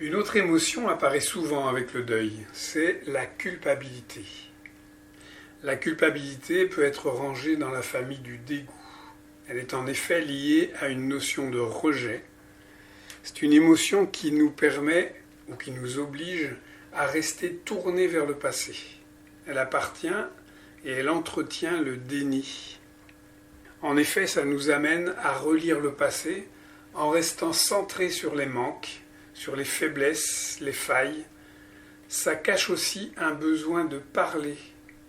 Une autre émotion apparaît souvent avec le deuil, c'est la culpabilité. La culpabilité peut être rangée dans la famille du dégoût. Elle est en effet liée à une notion de rejet. C'est une émotion qui nous permet ou qui nous oblige à rester tourné vers le passé. Elle appartient et elle entretient le déni. En effet, ça nous amène à relire le passé en restant centré sur les manques, sur les faiblesses, les failles. Ça cache aussi un besoin de parler,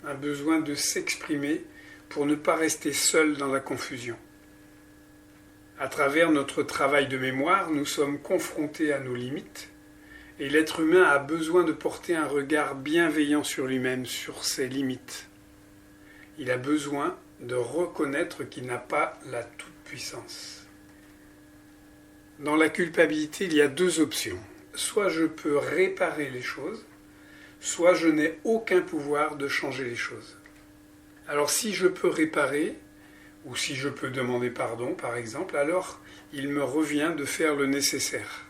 un besoin de s'exprimer pour ne pas rester seul dans la confusion. À travers notre travail de mémoire, nous sommes confrontés à nos limites et l'être humain a besoin de porter un regard bienveillant sur lui-même, sur ses limites. Il a besoin de reconnaître qu'il n'a pas la toute-puissance. Dans la culpabilité, il y a deux options. Soit je peux réparer les choses, soit je n'ai aucun pouvoir de changer les choses. Alors si je peux réparer, ou si je peux demander pardon par exemple, alors il me revient de faire le nécessaire.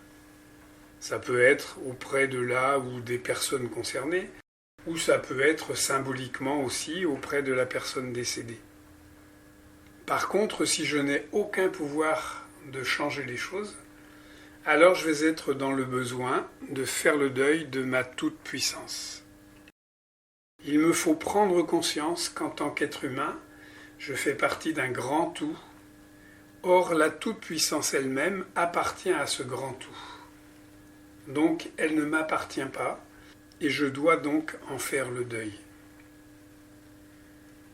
Ça peut être auprès de la ou des personnes concernées, ou ça peut être symboliquement aussi auprès de la personne décédée. Par contre, si je n'ai aucun pouvoir de changer les choses, alors je vais être dans le besoin de faire le deuil de ma toute-puissance. Il me faut prendre conscience qu'en tant qu'être humain, je fais partie d'un grand tout. Or, la toute-puissance elle-même appartient à ce grand tout. Donc, elle ne m'appartient pas et je dois donc en faire le deuil.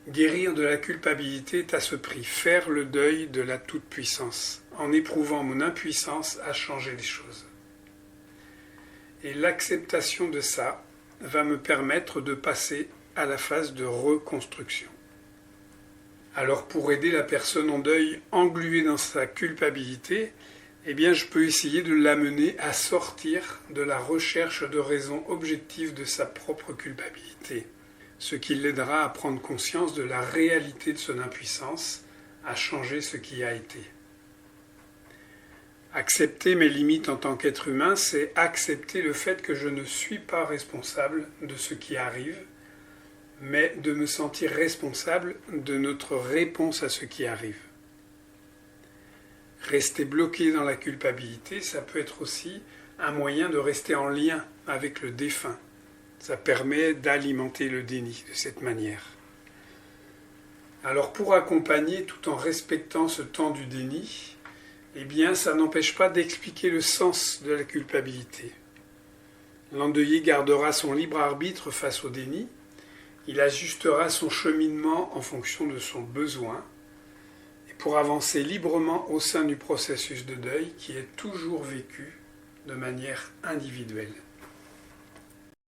Guérir de la culpabilité est à ce prix, faire le deuil de la toute-puissance, en éprouvant mon impuissance à changer les choses. Et l'acceptation de ça va me permettre de passer à la phase de reconstruction. Alors pour aider la personne en deuil engluée dans sa culpabilité, eh bien je peux essayer de l'amener à sortir de la recherche de raisons objectives de sa propre culpabilité, ce qui l'aidera à prendre conscience de la réalité de son impuissance, à changer ce qui a été. Accepter mes limites en tant qu'être humain, c'est accepter le fait que je ne suis pas responsable de ce qui arrive, mais de me sentir responsable de notre réponse à ce qui arrive. Rester bloqué dans la culpabilité, ça peut être aussi un moyen de rester en lien avec le défunt. Ça permet d'alimenter le déni de cette manière. Alors pour accompagner tout en respectant ce temps du déni, eh bien ça n'empêche pas d'expliquer le sens de la culpabilité. L'endeuillé gardera son libre arbitre face au déni, il ajustera son cheminement en fonction de son besoin, et pour avancer librement au sein du processus de deuil qui est toujours vécu de manière individuelle.